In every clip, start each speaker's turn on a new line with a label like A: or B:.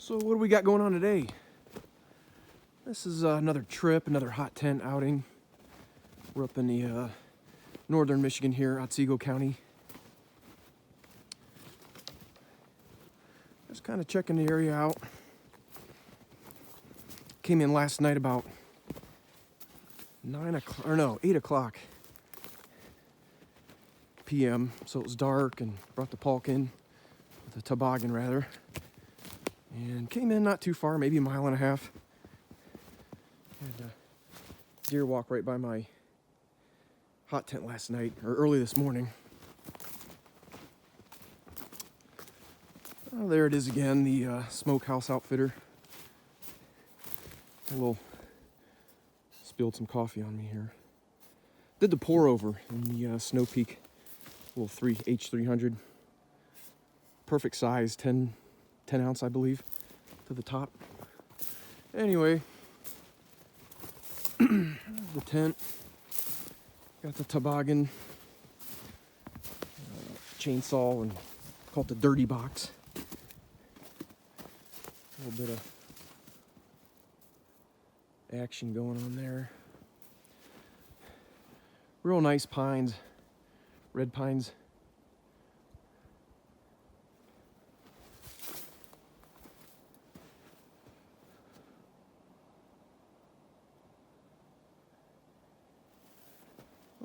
A: So what do we got going on today? This is another trip, another hot tent outing. We're up in the northern Michigan here, Otsego County. Just kind of checking the area out. Came in last night about 8 o'clock p.m. So it was dark, and brought the Palkin, the Toboggan rather, and came in not too far, maybe a mile and a half. Had a deer walk right by my hot tent last night, or early this morning. Oh, there it is again, the Smokehouse Outfitter. A little spilled some coffee on me here. Did the pour over in the Snow Peak, little H300. Perfect size, 10 ounce, I believe, to the top. Anyway, the tent, got the Toboggan, chainsaw, and call it the dirty box. A little bit of action going on there. Real nice pines, red pines.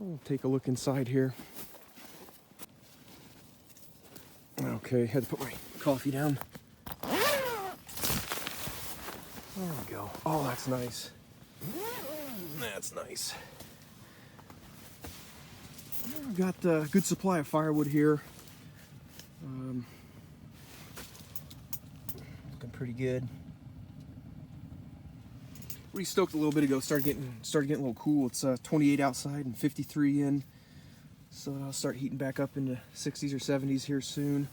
A: I'll take a look inside here. Okay, had to put my coffee down. There we go. Oh, that's nice. That's nice. I've got a good supply of firewood here. Looking pretty good. Restoked a little bit ago. Started getting a little cool. It's 28 outside and 53 in. So I'll start heating back up into 60s or 70s here soon.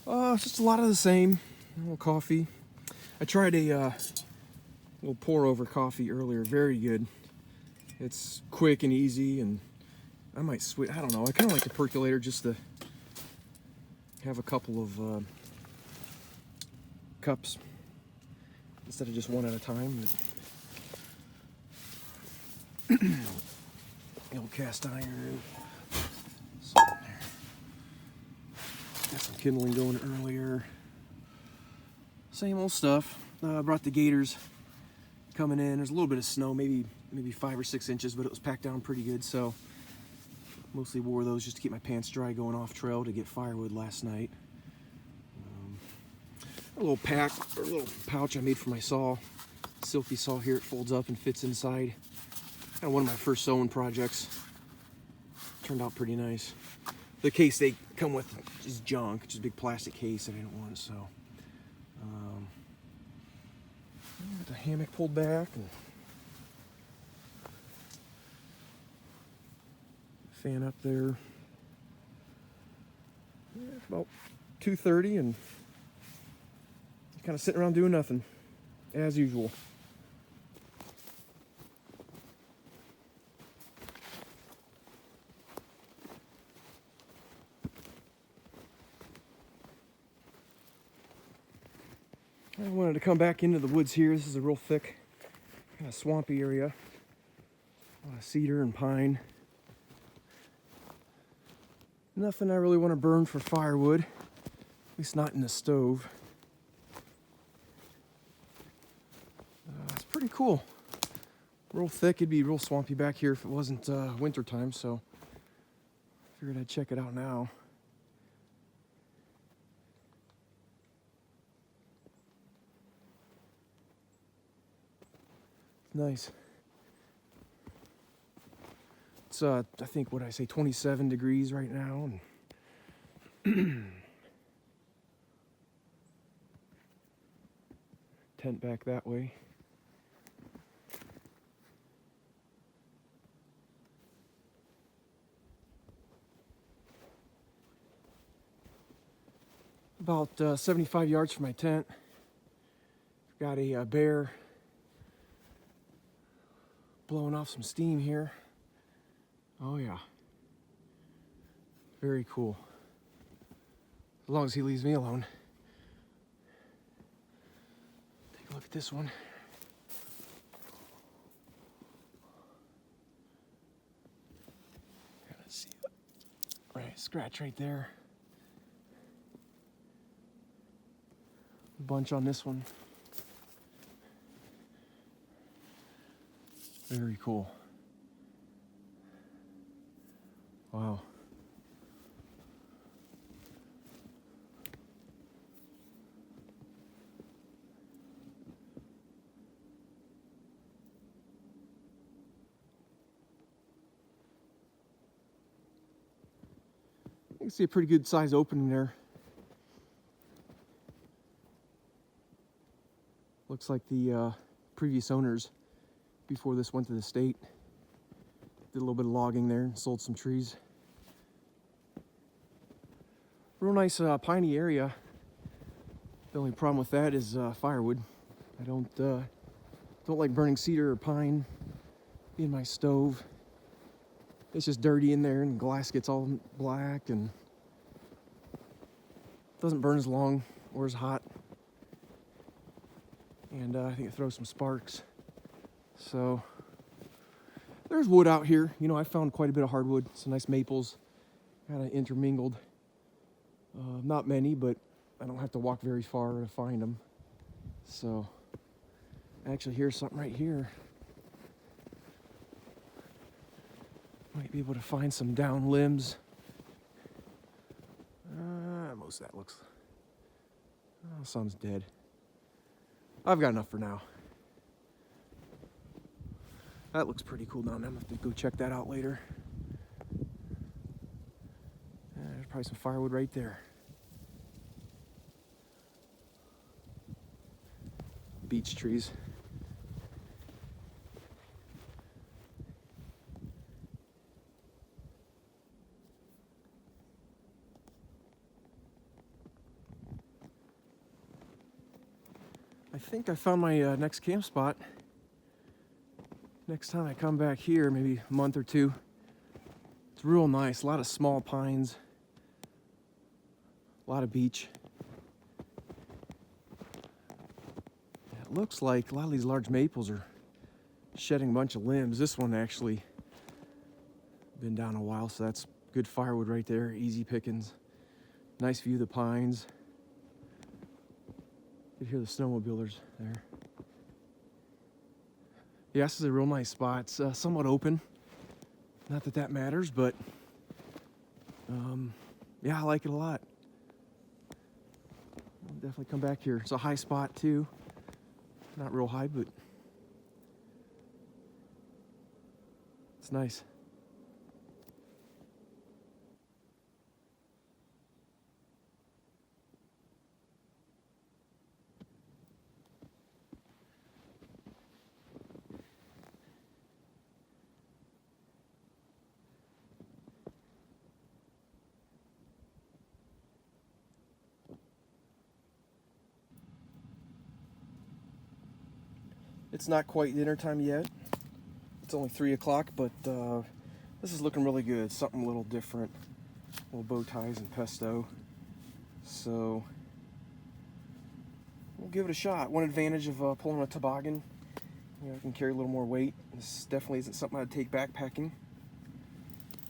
A: Just a lot of the same. A little coffee. I tried a little pour over coffee earlier. Very good. It's quick and easy, and I might switch. I don't know. I kind of like the percolator just to have a couple of cups instead of just one at a time. The old cast iron. So there. Got some kindling going earlier. Same old stuff. Brought the gators coming in. There's a little bit of snow, maybe 5 or 6 inches, but it was packed down pretty good, so mostly wore those just to keep my pants dry going off trail to get firewood last night. A little pack, or a little pouch I made for my saw. Silky saw here, it folds up and fits inside. Kind of one of my first sewing projects. Turned out pretty nice. The case they come with is junk, just a big plastic case I didn't want, so. Got the hammock pulled back, and fan up there. Yeah, it's about 2:30, and kind of sitting around doing nothing, as usual. I wanted to come back into the woods here. This is a real thick, kind of swampy area. A lot of cedar and pine. Nothing I really want to burn for firewood, at least not in the stove. It's pretty cool. Real thick. It'd be real swampy back here if it wasn't winter time, so figured I'd check it out now. Nice. It's I think, what I say, 27 degrees right now, and tent back that way. About 75 yards from my tent. Got a bear blowing off some steam here. Oh yeah. Very cool. As long as he leaves me alone. Look at this one. See it. Right, scratch right there. A bunch on this one. Very cool. Wow. You can see a pretty good size opening there. Looks like the previous owners, before this went to the state, did a little bit of logging there and sold some trees. Real nice piney area. The only problem with that is firewood. I don't like burning cedar or pine in my stove. It's just dirty in there and glass gets all black and doesn't burn as long or as hot. And I think it throws some sparks. So there's wood out here. You know, I found quite a bit of hardwood, some nice maples, kind of intermingled. Not many, but I don't have to walk very far to find them. So actually, here's something right here. Might be able to find some down limbs. Most of that looks... Oh, some's dead. I've got enough for now. That looks pretty cool down there. I'm gonna have to go check that out later. There's probably some firewood right there. Beech trees. I think I found my next camp spot. Next time I come back here, maybe a month or two. It's real nice. A lot of small pines. A lot of beech. It looks like a lot of these large maples are shedding a bunch of limbs. This one actually been down a while, so that's good firewood right there. Easy pickings. Nice view of the pines. You can hear the snowmobilers there. Yeah, this is a real nice spot. It's somewhat open. Not that that matters, but yeah, I like it a lot. I'll definitely come back here. It's a high spot too. Not real high, but it's nice. It's not quite dinner time yet. It's only 3 o'clock, but this is looking really good. Something a little different. Little bow ties and pesto. So we'll give it a shot. One advantage of pulling a toboggan, you know, I can carry a little more weight. This definitely isn't something I'd take backpacking.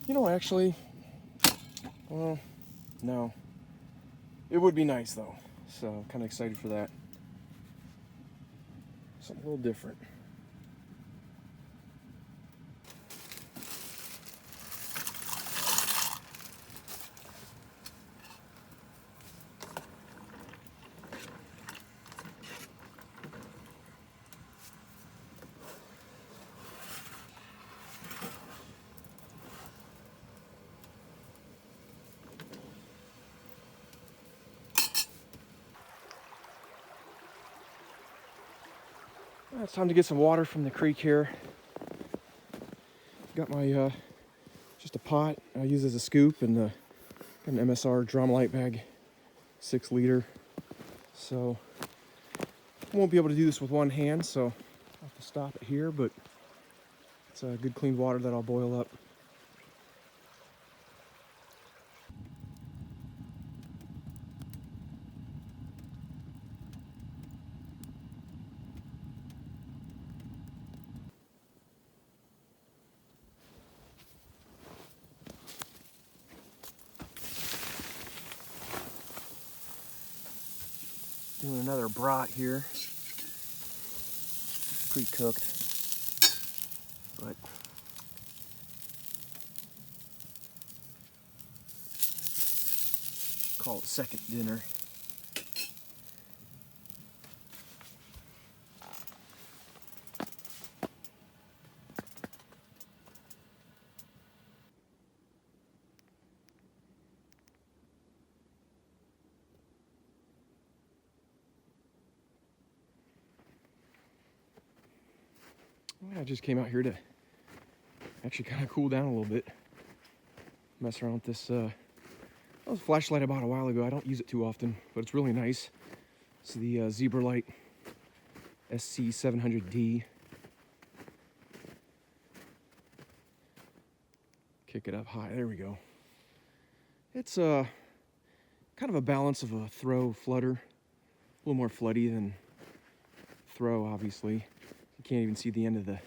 A: You know, actually, well, no. It would be nice though. So kind of excited for that. Something a little different. It's time to get some water from the creek here. Got my just a pot I use as a scoop and an MSR drum light bag, 6 liter. So I won't be able to do this with one hand, so I'll have to stop it here, but it's good clean water that I'll boil up. Doing another brat here. Pre-cooked, but call it second dinner. I just came out here to actually kind of cool down a little bit. Mess around with this. That was a flashlight I bought a while ago. I don't use it too often, but it's really nice. It's the Zebra Light SC700D. Kick it up high. There we go. It's kind of a balance of a throw flutter. A little more floody than throw, obviously. You can't even see the end of the...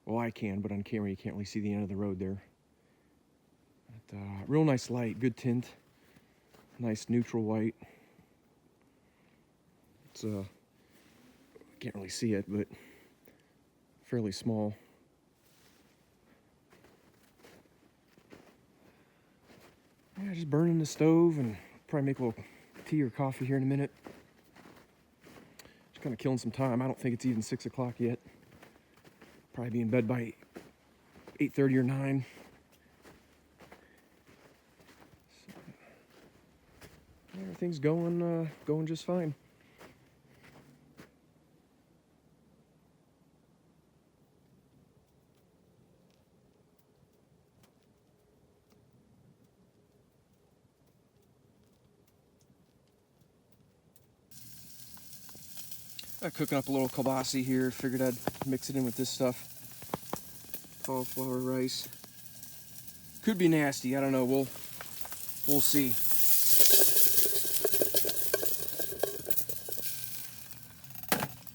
A: Well, I can, but on camera you can't really see the end of the road there. But, real nice light, good tint. Nice neutral white. It's can't really see it, but fairly small. Yeah, just burning the stove and probably make a little tea or coffee here in a minute. Just kind of killing some time. I don't think it's even 6 o'clock yet. Probably be in bed by 8:30 or 9. So, everything's going just fine. Cooking up a little kielbasa here. Figured I'd mix it in with this stuff. Cauliflower rice. Could be nasty. I don't know. We'll see.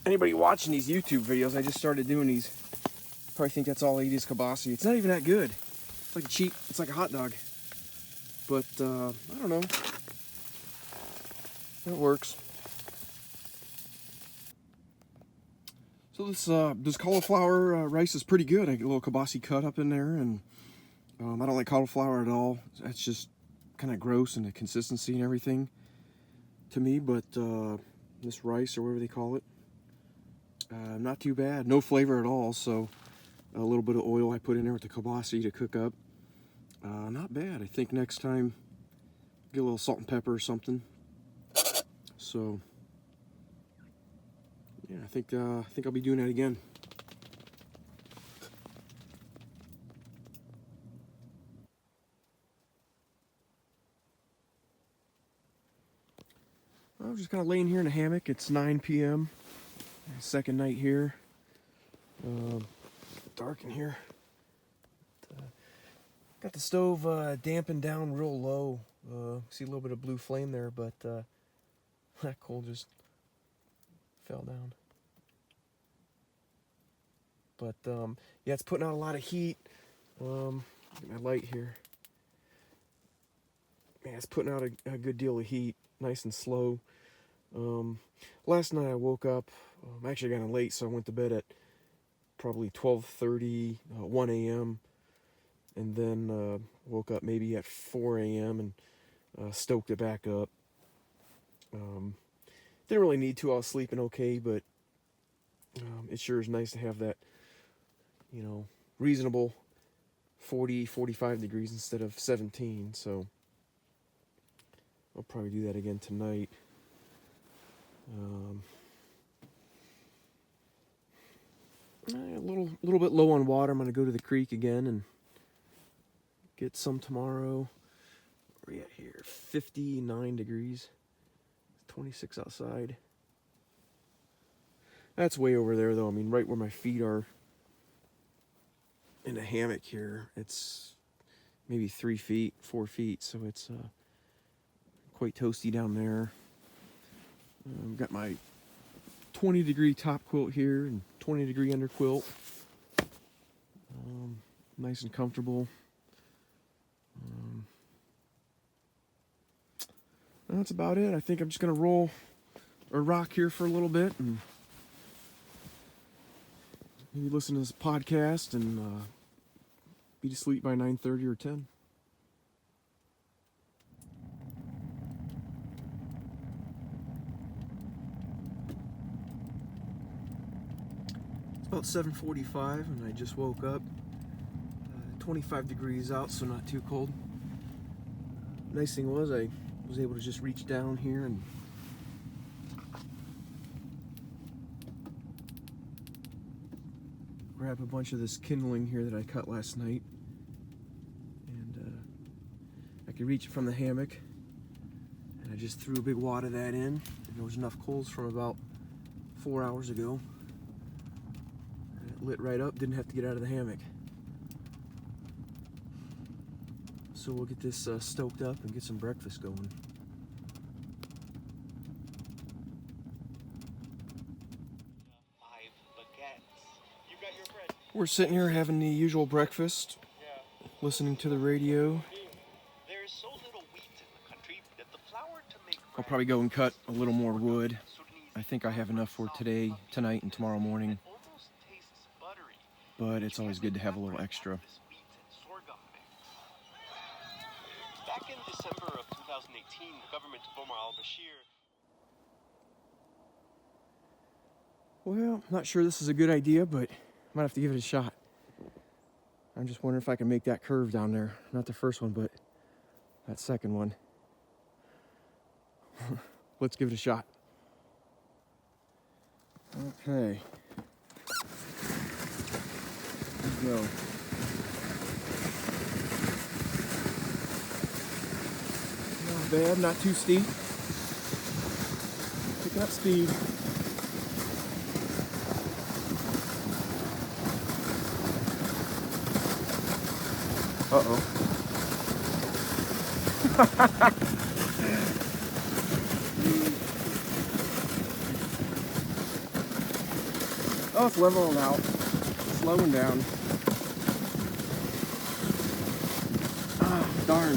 A: Anybody watching these YouTube videos, I just started doing these, probably think that's all I eat is kielbasa. It's not even that good. It's like it's like a hot dog. But I don't know. It works. So this cauliflower rice is pretty good. I get a little kielbasa cut up in there, and I don't like cauliflower at all. That's just kind of gross in the consistency and everything to me. But this rice, or whatever they call it, not too bad. No flavor at all. So a little bit of oil I put in there with the kielbasa to cook up. Not bad. I think next time get a little salt and pepper or something. So. Yeah, I think I'll be doing that again. I'm just kind of laying here in a hammock. It's 9 p.m. Second night here. Dark in here. Got the stove dampened down real low. See a little bit of blue flame there, but that coal just fell down. But yeah, it's putting out a lot of heat. Get my light here. Man, it's putting out a good deal of heat, nice and slow. Last night I woke up. Actually, I got in late, so I went to bed at probably 12:30, 1 a.m. And then woke up maybe at 4 a.m. and stoked it back up. Didn't really need to. I was sleeping okay, but it sure is nice to have that, you know, reasonable 40, 45 degrees instead of 17. So I'll probably do that again tonight. A little bit low on water. I'm going to go to the creek again and get some tomorrow. Where are we at here? 59 degrees. 26 outside. That's way over there, though. I mean, right where my feet are in a hammock here, it's maybe 3 feet, 4 feet, so it's quite toasty down there. I've got my 20-degree top quilt here and 20-degree under quilt. Nice and comfortable. That's about it. I think I'm just gonna roll or rock here for a little bit and maybe listen to this podcast and be to sleep by 9:30 or 10. It's about 7:45 and I just woke up. 25 degrees out, so not too cold. Nice thing was I was able to just reach down here and grab a bunch of this kindling here that I cut last night, and I could reach it from the hammock, and I just threw a big wad of that in, and there was enough coals from about 4 hours ago, and it lit right up, didn't have to get out of the hammock. So we'll get this stoked up and get some breakfast going. We're sitting here having the usual breakfast, listening to the radio. I'll probably go and cut a little more wood. I think I have enough for today, tonight, and tomorrow morning. But it's always good to have a little extra.
B: Back in December of 2018, the government of Omar al-Bashir.
A: Well, not sure this is a good idea, but might have to give it a shot. I'm just wondering if I can make that curve down there. Not the first one, but that second one. Let's give it a shot. Okay. Let's go. Not bad, not too steep. Picking up speed. Uh-oh. Oh, it's leveling out. Slowing down. Ah, darn.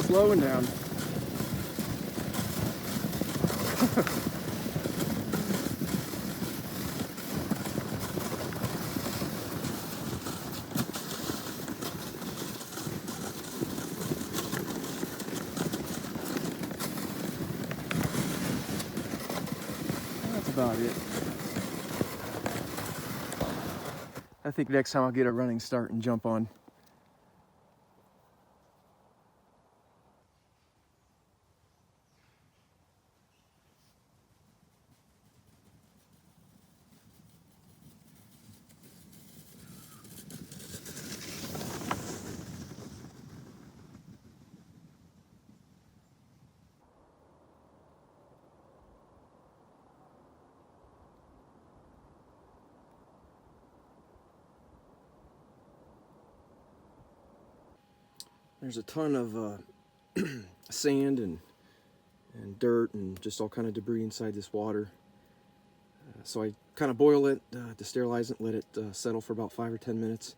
A: Slowing down. About it. I think next time I'll get a running start and jump on. There's a ton of sand and dirt and just all kind of debris inside this water. So I kind of boil it to sterilize it, let it settle for about 5 or 10 minutes,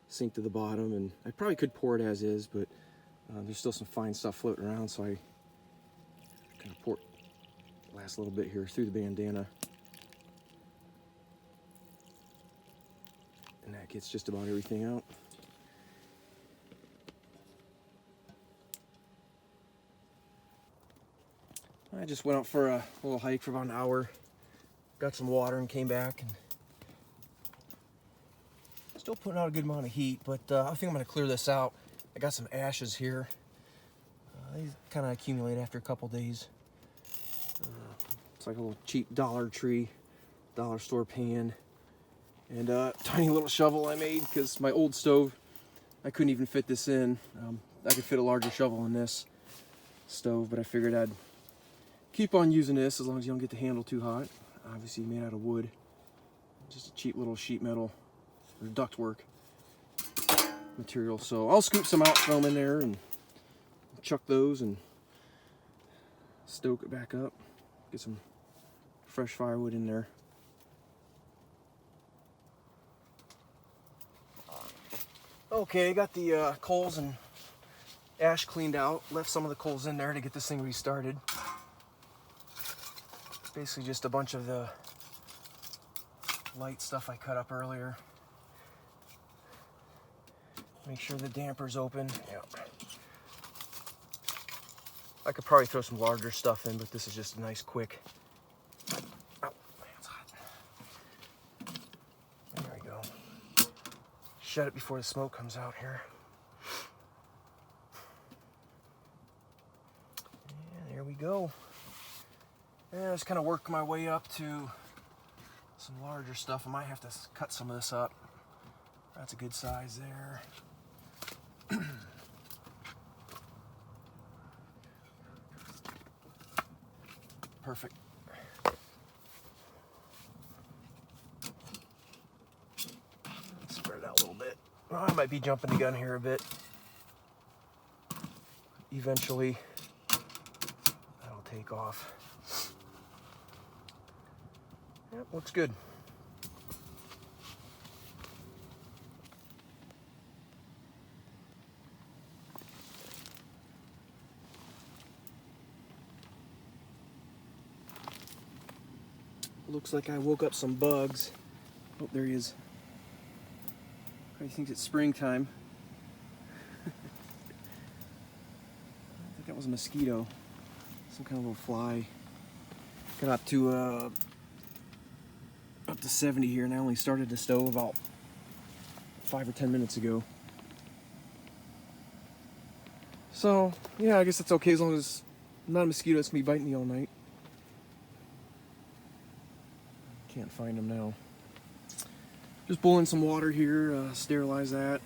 A: sink to the bottom, and I probably could pour it as is, but there's still some fine stuff floating around, so I kind of pour it the last little bit here through the bandana. And that gets just about everything out. I just went out for a little hike for about an hour, got some water and came back, and still putting out a good amount of heat, but I think I'm going to clear this out. I got some ashes here. These kind of accumulate after a couple days. It's like a little cheap Dollar Tree, dollar store pan, and a tiny little shovel I made because my old stove, I couldn't even fit this in. I could fit a larger shovel in this stove, but I figured I'd keep on using this as long as you don't get the handle too hot. Obviously made out of wood. Just a cheap little sheet metal or ductwork material. So I'll scoop some out, throw them in there, and chuck those and stoke it back up. Get some fresh firewood in there. Okay, got the coals and ash cleaned out, left some of the coals in there to get this thing restarted. Basically just a bunch of the light stuff I cut up earlier. Make sure the damper's open. Yep. I could probably throw some larger stuff in, but this is just a nice quick. Oh, man, it's hot. There we go. Shut it before the smoke comes out here. And there we go. And I just kind of work my way up to some larger stuff. I might have to cut some of this up. That's a good size there. Perfect. Spread it out a little bit. Oh, I might be jumping the gun here a bit. Eventually, that'll take off. Yep, looks good. Looks like I woke up some bugs. Oh, there he is. He thinks it's springtime. I think that was a mosquito. Some kind of little fly. Got up to 70 here, and I only started the stove about 5 or 10 minutes ago. So, yeah, I guess that's okay as long as it's not a mosquito that's gonna be biting me all night. Can't find them now. Just boiling some water here, sterilize that.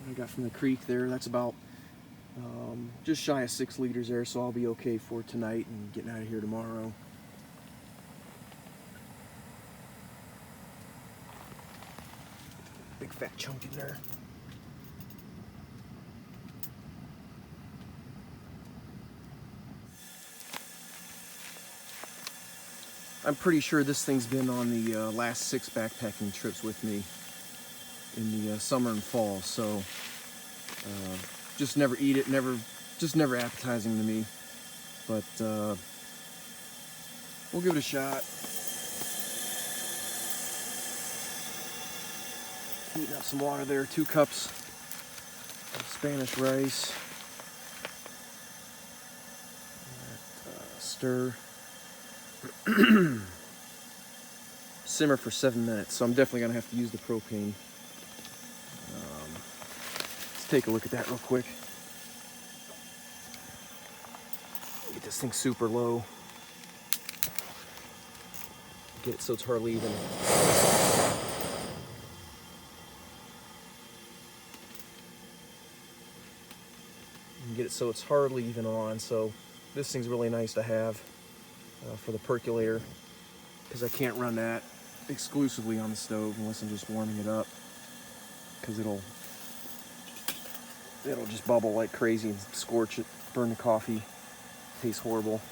A: I got from the creek there. That's about just shy of 6 liters there, so I'll be okay for tonight and getting out of here tomorrow. Big fat chunk in there. I'm pretty sure this thing's been on the last 6 backpacking trips with me in the summer and fall, so just never eat it, just never appetizing to me, but we'll give it a shot. Heating up some water there, 2 cups of Spanish rice. Stir. Simmer for 7 minutes, so I'm definitely gonna have to use the propane. Let's take a look at that real quick. Get this thing super low. Get it so it's hardly even. And get it so it's hardly even on. So this thing's really nice to have for the percolator, because I can't run that exclusively on the stove unless I'm just warming it up, because it'll just bubble like crazy and scorch it, burn the coffee, tastes horrible.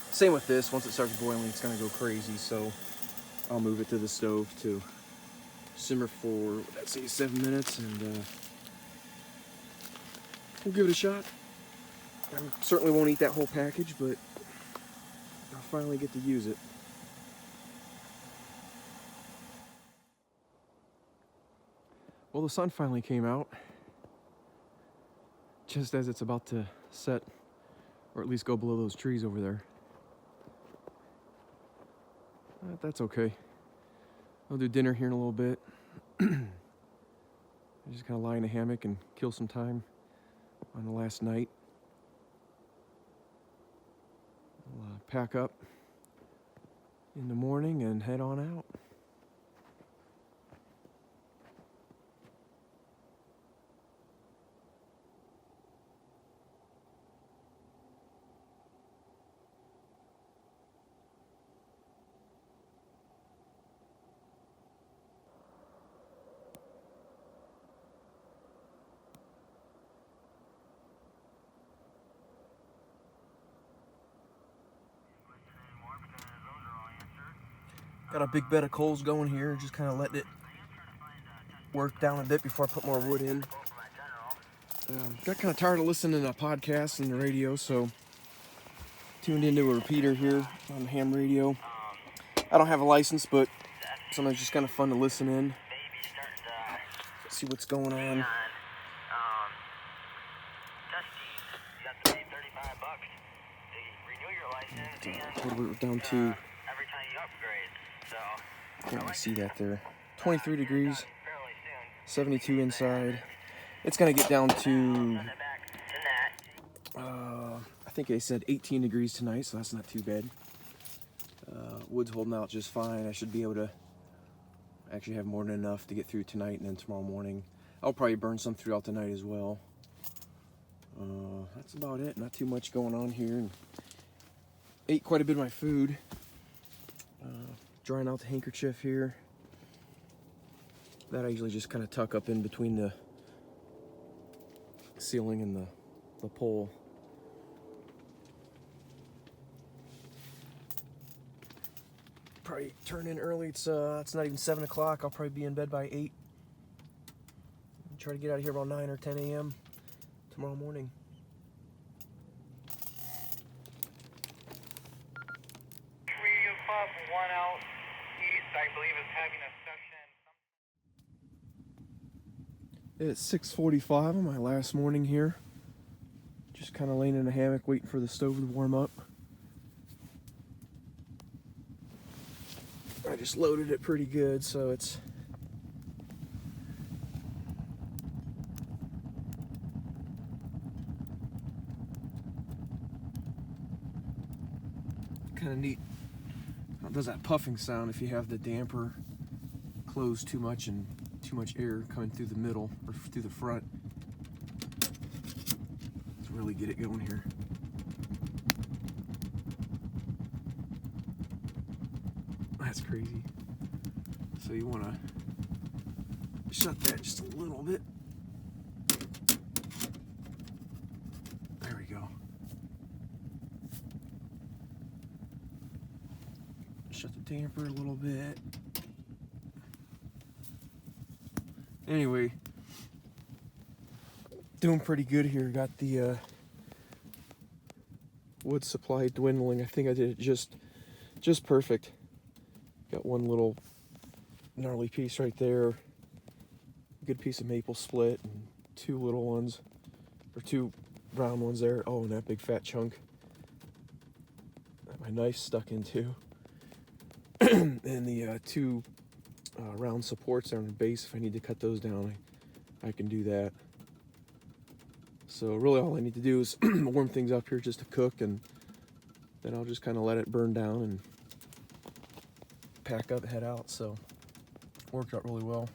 A: Same with this, once it starts boiling it's gonna go crazy, so I'll move it to the stove to simmer for, let's say, 7 minutes, and we'll give it a shot. I certainly won't eat that whole package, but I'll finally get to use it. Well, the sun finally came out, just as it's about to set, or at least go below those trees over there. That's okay. I'll do dinner here in a little bit. Just kind of lie in a hammock and kill some time on the last night. I'll pack up in the morning and head on out. Got a big bed of coals going here, just kind of letting it work down a bit before I put more wood in. Got kind of tired of listening to podcasts and the radio, so tuned into a repeater here on the ham radio. I don't have a license, but sometimes it's just kind of fun to listen in, see what's going on. What we're down to. Can't really see that there. 23 degrees, 72 inside. It's gonna get down to, I think they said 18 degrees tonight, so that's not too bad. Wood's holding out just fine. I should be able to actually have more than enough to get through tonight, and then tomorrow morning I'll probably burn some throughout the night as well. That's about it. Not too much going on here. And ate quite a bit of my food. Drying out the handkerchief here. That I usually just kind of tuck up in between the ceiling and the pole. Probably turn in early. It's not even 7 o'clock. I'll probably be in bed by 8. Try to get out of here about 9 or 10 a.m. tomorrow morning.
C: Radio Club 1 out east, I believe, is having a session.
A: It's 6:45 on my last morning here. Just kind of laying in a hammock waiting for the stove to warm up. I just loaded it pretty good, so it's kind of neat. It does that puffing sound if you have the damper closed too much and too much air coming through the middle or through the front. Let's really get it going here. That's crazy. So you want to shut that just a little bit. There we go. Shut the damper a little bit. Anyway, doing pretty good here. Got the wood supply dwindling. I think I did it just perfect. Got one little gnarly piece right there. Good piece of maple split and two little ones, or two brown ones there. Oh, and that big fat chunk that my knife stuck into. And the two round supports there on the base. If I need to cut those down, I can do that. So really all I need to do is warm things up here just to cook, and then I'll just kind of let it burn down and pack up, head out. So worked out really well.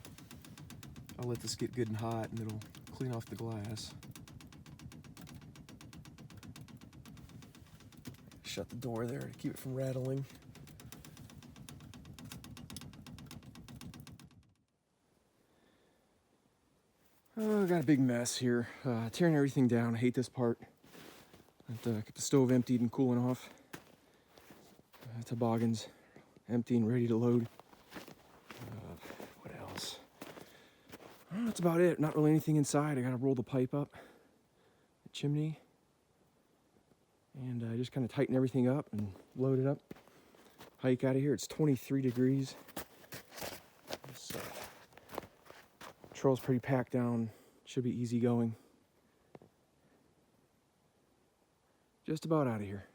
A: I'll let this get good and hot, and it'll clean off the glass. Shut the door there to keep it from rattling. Oh, I got a big mess here. Tearing everything down. I hate this part. Get the stove emptied and cooling off. Toboggans empty and ready to load. What else? Oh, that's about it. Not really anything inside. I gotta roll the pipe up, the chimney, and just kind of tighten everything up and load it up. Hike out of here. It's 23 degrees. This trail's pretty packed down. Should be easy going. Just about out of here.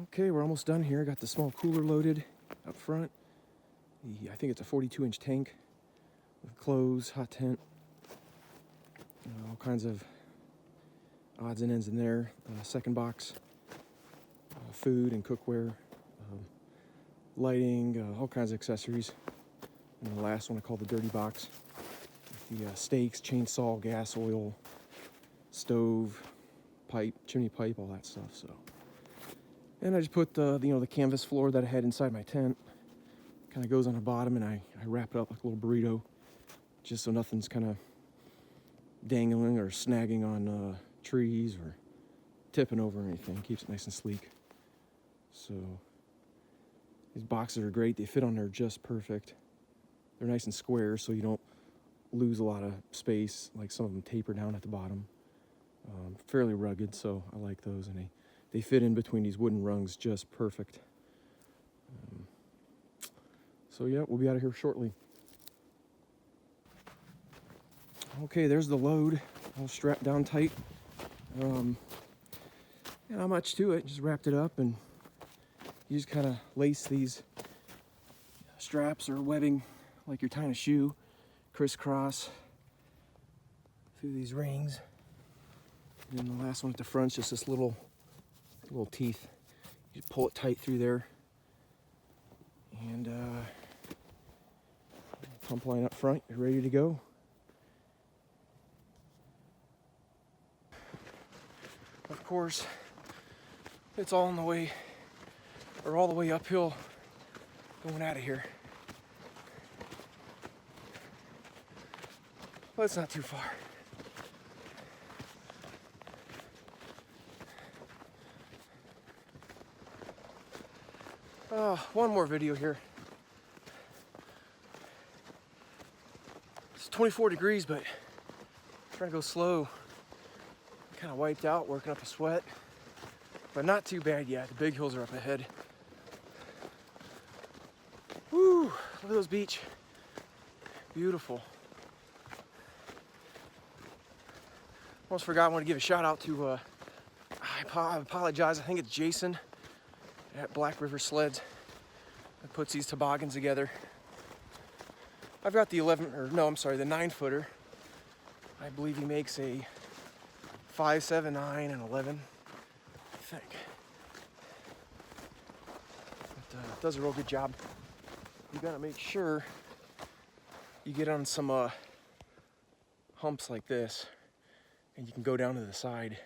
A: Okay, we're almost done here. Got the small cooler loaded up front. I think it's a 42-inch tank with clothes, hot tent, all kinds of odds and ends in there. Second box, food and cookware, lighting, all kinds of accessories. And the last one I call the dirty box. The stakes, chainsaw, gas, oil, stove, pipe, chimney pipe, all that stuff. So. And I just put the canvas floor that I had inside my tent. Kind of goes on the bottom, and I wrap it up like a little burrito, just so nothing's kind of dangling or snagging on trees or tipping over or anything. Keeps it nice and sleek. So these boxes are great. They fit on there just perfect. they're nice and square, so you don't lose a lot of space. Like some of them taper down at the bottom. Fairly rugged, so I like those, and they fit in between these wooden rungs just perfect. So yeah, we'll be out of here shortly. Okay, there's the load, all strapped down tight. Not much to it, just wrapped it up, and you just kind of lace these straps or webbing like you're tying a shoe, crisscross through these rings. And then the last one at the front's just this little teeth. You just pull it tight through there, and pump line up front, you're ready to go. Of course, it's all in the way, or all the way uphill going out of here. But it's not too far. One more video here. It's 24 degrees, but I'm trying to go slow. Kind of wiped out, working up a sweat, but not too bad yet. The big hills are up ahead. Woo! Look at those beach. Beautiful. Almost forgot I want to give a shout out to, I apologize, I think it's Jason at Black River Sled that puts these toboggans together. I've got the 9 footer. I believe he makes a 5, 7, 9, and 11, I think. But does a real good job. You gotta make sure you get on some humps like this, and you can go down to the side.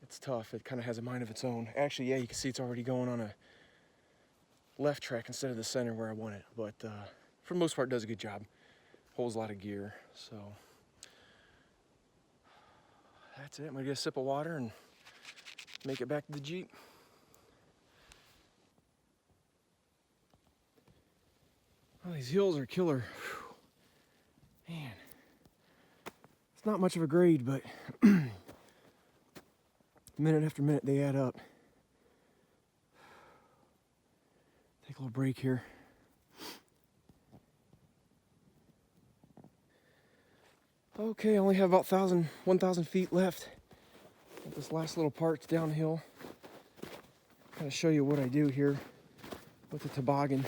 A: It's tough. It kind of has a mind of its own. Actually, yeah, you can see it's already going on a left track instead of the center where I want it. But for the most part, it does a good job. Holds a lot of gear. So that's it. I'm gonna get a sip of water and make it back to the Jeep. Oh, these hills are killer. Whew. Man, it's not much of a grade, but minute after minute they add up. Take a little break here. Okay, I only have about 1,000 feet left. This last little part's downhill. Kind of show you what I do here with the toboggan.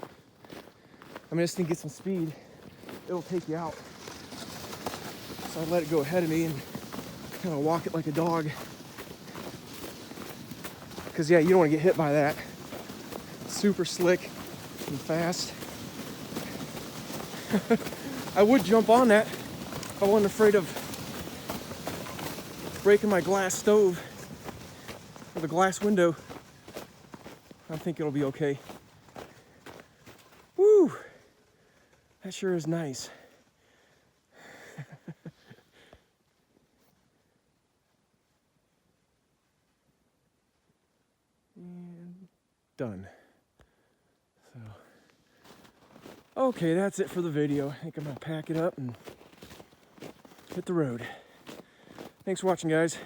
A: I mean, this thing gets some speed, it'll take you out. So I let it go ahead of me and kind of walk it like a dog. Because yeah, you don't want to get hit by that. It's super slick and fast. I would jump on that if I wasn't afraid of breaking my glass stove or the glass window. I think it'll be okay. Woo! That sure is nice. And done. So, okay, that's it for the video. I think I'm gonna pack it up and hit the road. Thanks for watching, guys.